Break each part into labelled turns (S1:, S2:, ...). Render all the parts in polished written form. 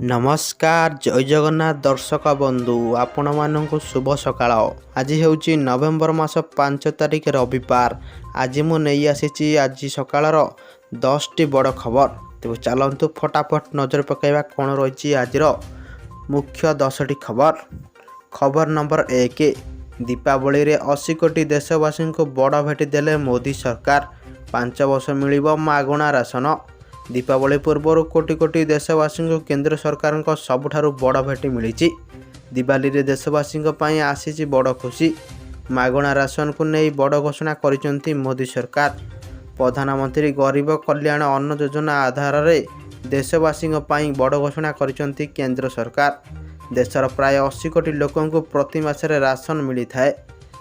S1: नमस्कार जय जगन्नाथ दर्शक बंधु आपण मानक शुभ सकाळ। आज हेउची नवेम्बर मास 5 तारिख रविवार। आज मु नहीं आसी आज सकाळर 10टी बड़ खबर। तेज चलतु फटाफट नजर पकाइबा कौन रही आज मुख्य 10टी खबर। खबर नंबर 1, दीपावली रे 80 कोटी देशवासी को बड़ भेटी देले मोदी सरकार। 5 वर्ष मिलिबो मागणा राशन। दीपावली पूर्व कोटी कोटी देशवासी को केंद्र सरकार सबुठारु बड़ भेटी मिली। दिवाली रे देशवासी आसी बड़ खुशी। मागणा राशन को नहीं बड़ घोषणा करिसेंती मोदी सरकार। प्रधानमंत्री गरीब कल्याण अन्न योजना आधार रे देशवासी बड़ घोषणा करिसेंती केंद्र सरकार। देशर प्राय 80 कोटी लोकों को प्रति मासरे राशन मिली थाए।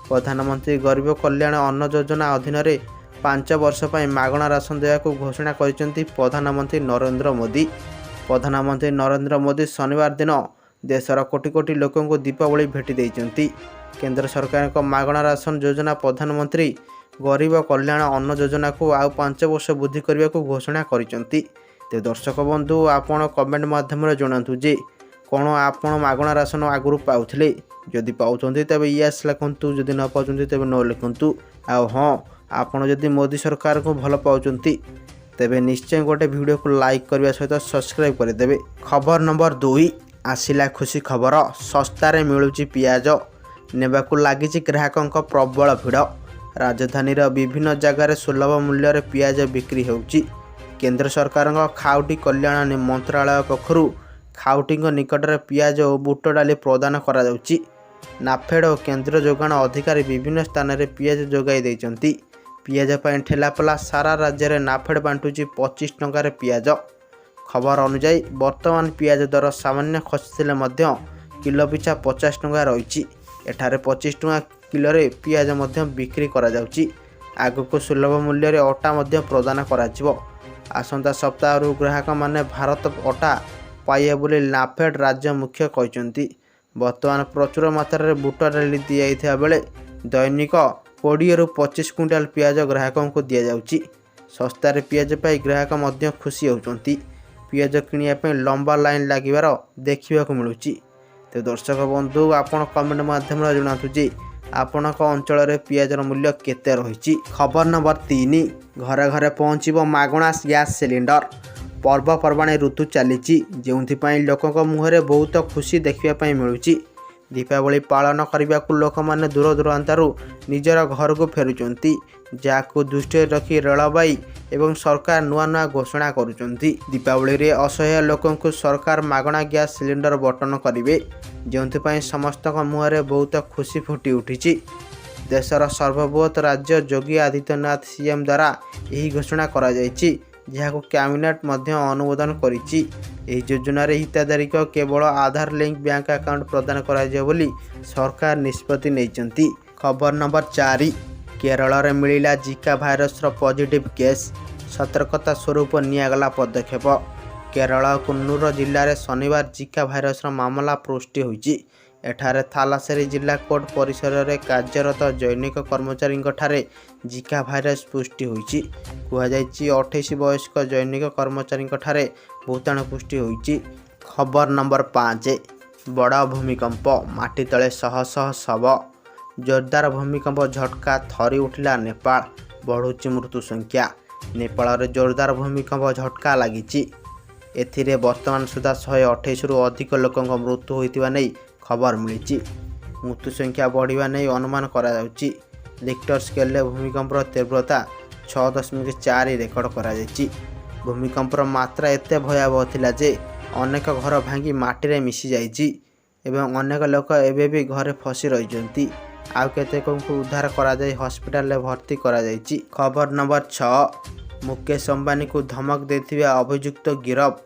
S1: प्रधानमंत्री गरीब कल्याण अन्न योजना अधीन रे 5 वर्ष पर मागणा राशन देवा को घोषणा करिसेंती प्रधानमंत्री नरेंद्र मोदी। प्रधानमंत्री नरेंद्र मोदी शनिवार दिन देशर कोटी कोटी लोकों को दीपावली भेटी देइचंती। केंद्र सरकार को मागणा राशन योजना प्रधानमंत्री गरीब कल्याण अन्न योजना को आउ 5 वर्ष वृद्धि करने को घोषणा करिसेंती। ते दर्शक बंधु आपण कमेंट माध्यम जनातु जे कौन आपण मागणा राशन आगुरी पाउथिले। जदि पाउछंती तबे यस लिखंतु, जदि न पाउछंती तबे नो लिखंतु। आ हाँ, आपण जदि मोदी सरकार को भल पाउछंती तेबे निश्चय गोटे वीडियो को लाइक करने सहित सब्सक्राइब करदेवे। खबर नंबर 2, आसिला खुशी खबर। सस्तारे मिलुची पियाज। नेबाकू लागिची ग्राहकों प्रबल भिड़। राजधानी विभिन्न जगार सुलभ मूल्य पियाज बिक्री होउची। केंद्र सरकार खाउटी कल्याण मंत्रालय पक्षरु खाउटी निकट में पियाज और बुट डाली प्रदान करा जाउची। नाफेड और केंद्र जोगाण अधिकारी विभिन्न स्थान में पियाज जोगाई देइचंती। पियाज पर ठेलापला सारा राज्य में नाफेड बांटुची 25 टंकार पियाज। खबर अनुसार वर्तमान पियाज दर सामान्य खसीले किलो पिछा 50 टंका रही। एठारे 25 टंका किलो रे पियाज बिक्री करा जाउची। आगको सुलभ मूल्य रे अटा प्रदान करा जिवो। आसंता सप्ताह ग्राहक माने भारत अटा पाइए बोली नाफेड राज्य मुख्य कहते। वर्तमान प्रचुर मात्रा में बुट डाली दि जाइथिबा बेले दैनिक 20 ରୁ 25 क्विंटाल पियाज ग्राहकों को दि जाउची। सस्तार पियाज पाई ग्राहक मध्य खुशी होउचंती। पियाज किनिया लंबा लाइन लागिबार देखिबाकू मिलुची। तो दर्शक बंधु आपण कमेंट माध्यम जनातु जे आपणक अंचल में पियाजर मूल्य केते रही। खबर नंबर 3, घरे घरे पहुँचब मागणा गैस सिलिंडर। पर्वपर्वाणी ऋतु चली जो लोकों मुहरे बहुत खुशी देखापी मिलूँ। दीपावली पालन करने को लोक मैंने दूर दूरांतरू निजर घर को फेरुंट, जहाँ दृष्टि रखी रेलबाई एवं सरकार नुआ नुआ घोषणा करुँच। दीपावली रे असहाय लोकों को सरकार मागणा गैस सिलिंडर बंटन करेंगे, जो समस्त मुहरे बहुत खुशी फुटी उठी। देशर सर्वबृहत राज्य योगी आदित्यनाथ सीएम द्वारा यही घोषणा करा जायछि, जहाँ कैबिनेट अनुमोदन करिछि। एही योजन हिताधारी को केवल आधार लिंक बैंक अकाउंट प्रदान करा बोली सरकार निष्पत्ति नैचंती। खबर नंबर 4, केरल रे मिलिला जिका भाइरस पॉजिटिव केस। सतर्कता स्वरूप नियागला पदक्षेप। केरल कुन्नूर जिले में शनिवार जिका भाइरस मामला पुष्टि होइछि। एठारे थालासेरी जिला कोर्ट परिसर में कार्यरत जैनिक कर्मचारी जिका भाइरस पुष्टि होइछि। कुहाଯାଇଛି 28 वयस्क जैनिक कर्मचारी भूताणु पुष्टि होइछि। खबर नंबर 5, बड़ भूमिकंप, माटी तले शह शह शव। जोरदार भूमिकंप झटका थरी उठिला नेपाल, बढ़ुची मृत्यु संख्या। नेपाल में जोरदार भूमिकंप झटका लगी। एथिरे वर्तमान सुधा 128 रु अधिक लोकों मृत्यु होइतिबा नै खबर मिली। मृत्यु संख्या बढ़िबा नै अनुमान करा जाउची। रिक्टर स्केल भूमिकंपर तीव्रता 6.4 रेकर्ड करा जायछि। भूमिकंपर मात्रा एते भयावह थिला जे अनेक घर भांगी माटी रे मिसी जाइछि एवं अनेक लोक एबे भी घरे फसी रहिजंती। आउ केतेकों को उद्धार करा जाय हॉस्पिटल में भर्ती करा जायछि। खबर नंबर 6, मुकेश अंबानी को धमक देथिबा अभियुक्त गिरफ।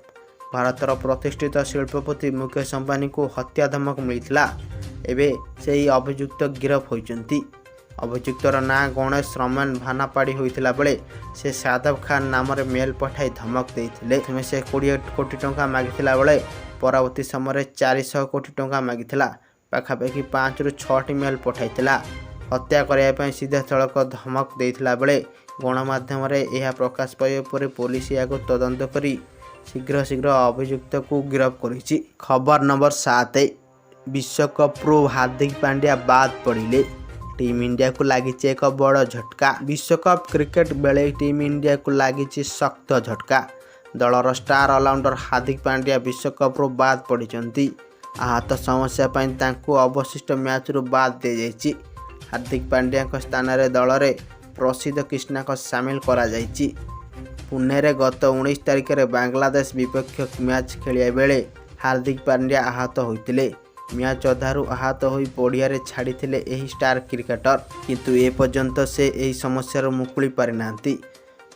S1: भारतर प्रतिष्ठित शिल्पपति मुकेश अंबानी को हत्या धमक मिलता। एबे से अभियुक्त गिरफ होइचंती। अभियुक्तर ना गणेश रमन भानापाड़ी होइतिला बेले से सादव खान नाम रे मेल पठाई धमक देइथिले। से 20 कोटी टंका मागिथिला बेले परवर्ती समय 400 कोटी टंका मागिथिला। पाखापाखि 5 ରୁ 6टी मेल पठाइथिला। हत्या करने पर सीधा सड़क धमक देइथिला बेले गणमाध्यम रे यह प्रकाश पाइबा पर पुलिस या तदंत करी शीघ्र शीघ्र अभियुक्त को गिरफ्त करिछि। खबर नंबर 7 विश्वकप्रु हार्दिक पांड्या बाद पड़िले टीम इंडिया को लगी एक बड़ झटका। विश्वकप क्रिकेट बेले टीम इंडिया को लगी शक्त झटका। दलर स्टार ऑलराउंडर हार्दिक पांड्या विश्वकप्रु बाद पड़ती। आहत समस्या तांको अवशिष्ट मैच रु बाद दि जाइछि। हार्दिक पांड्या स्थान रे दल रे प्रसिद्ध कृष्णा को सामिल करा जाइछि। पुणे रे गत 19 तारिख रे बांग्लादेश विपक्ष मैच खेलिया बेले हार्दिक पांड्या आहत होइतिले। मैच अधारू आहत होई पड़िया रे छाड़ीथिले एही स्टार क्रिकेटर, किंतु ए पर्यंत से एही समस्या मुकुली पारि नांती।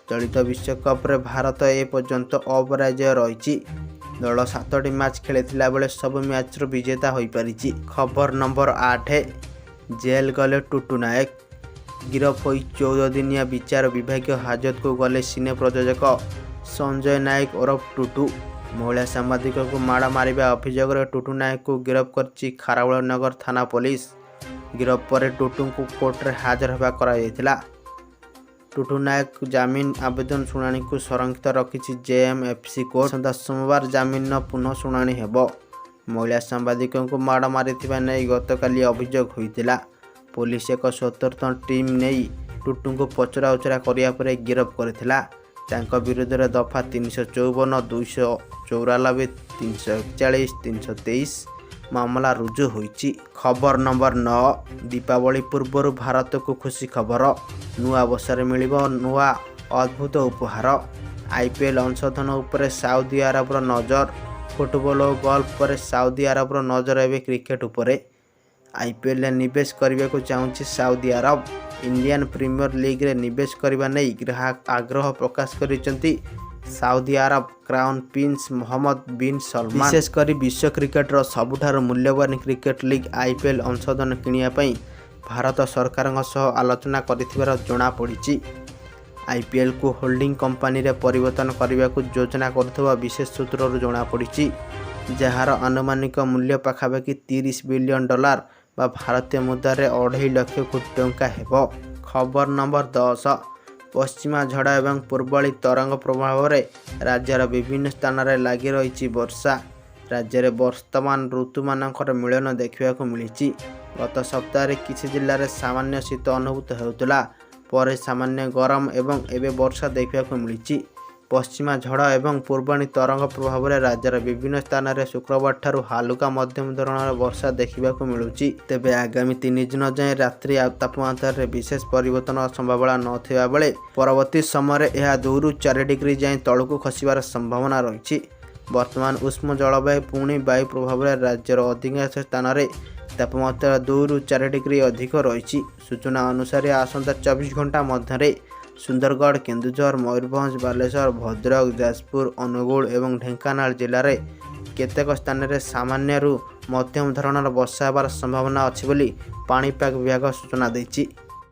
S1: चलित विश्वकप रे भारत ए पर्यंत अपराजय रही। दल 7टी मैच खेलिथिला बेले सब मैच रो विजेता होई पारिछि। खबर नंबर 8 जेल गले टुटू नायक गिरफ होई 14 दिनिया विचार विभागीय हाजत को गले सिने प्रयोजक संजय नायक ओरफ टुटू। महिला सांबादिक को माड़ मारिबा अभियोग रे टुटू नायक को गिरफ करछि खारबेल नगर थाना पुलिस। गिरफ पर टुटू को कोर्ट रे हाजर होबा करा जायतिला। टुटू नायक जामिन आवेदन शुणाणी को संरक्षित रखिछि जेएमएफसी कोर्ट। आसंता सोमवार जामिन पुनः शुणाणी हेबो। महिला सांबादिक को माड़ मारिथिबा नै गतकाली अभियोग होइतिला। पुलिस एक स्वतंत्र टीम नहीं टुटू को पचरा उचरा करिया परे गिरफ करथिला। तांको विरुद्ध रे दफा 354, 294, 341, 323 मामला रुजु होइछि। खबर नंबर 9 दीपावली पूर्व भारत को खुशी खबर। नुआ वर्षार मिलिबो नुआ अद्भुत उपहार। आईपीएल अंशधन उपरे साउदी अरबर नजर। फुटबॉल और गोल्फ पर साउदी अरबर नजर एवं क्रिकेट उपरे। आईपीएल निवेश करने को चाहूँगी Saudi Arab. Indian Premier League रे निवेश करने नहीं ग्राहक आग्रह प्रकाश करिसेंती Saudi Arab crown prince Mohammed bin Salman. विशेषकर विश्व क्रिकेटर सबुठार मूल्यवान क्रिकेट लीग आईपीएल अंशधन किनिया पई भारत सरकार आलोचना करिथिबार जणा पड़िछि। आईपीएल को होल्डिंग कंपनी रे परिवर्तन करने को योजना करुवा विशेष सूत्रରୁ जणा पड़िछि, जार आनुमानिक मूल्य पाखापाखि $30 बिलियन बा भारतीय मुद्रा रे 2.5 लाख कोटी टंका हेबो। खबर नंबर 10 पश्चिमा झड़ एवं पूर्वाली तरंग प्रभाव रे राज्यर विभिन्न स्थान रे लगी रही वर्षा। राज्य रे वर्तमान ऋतु मानकर मिलन देखा मिली। गत सप्ताह किसी जिले में सामान्य शीत अनुभूत होता पर सामान्य गरम एवं एवं वर्षा देखा मिली। पश्चिमा झड़ एवं पूर्वाणी तरंग प्रभाव में राज्यर विभिन्न स्थान में शुक्रवार ठारू हालुका मध्यम धरणर वर्षा देखा मिलूँ। तेबे आगामी 3 दिन जाए रात्रि तापमात्रा विशेष परिवर्तन संभावना नथिबा बेले परवर्ती समय यह 2 ରୁ 4 डिग्री जाए तलू खसबार संभावना रही। वर्तमान उष्म जलवायु पुणी वायु प्रभाव में राज्यर अधिकांश स्थान में तापमात्रा 2 ରୁ 4 डिग्री अधिक रही। सूचना अनुसार आसंता 24 घंटा मध्य सुंदरगढ़, केन्दुझर, मयूरभंज, बालेश्वर, भद्रक, जाजपुर, अनुगुल एवं ढेंकानाल जिले में केतेक स्थान में सामान्य मध्यम धरणर वर्षा हेबार संभावना अछि बोली पाणीपाग विभाग सूचना दैछि।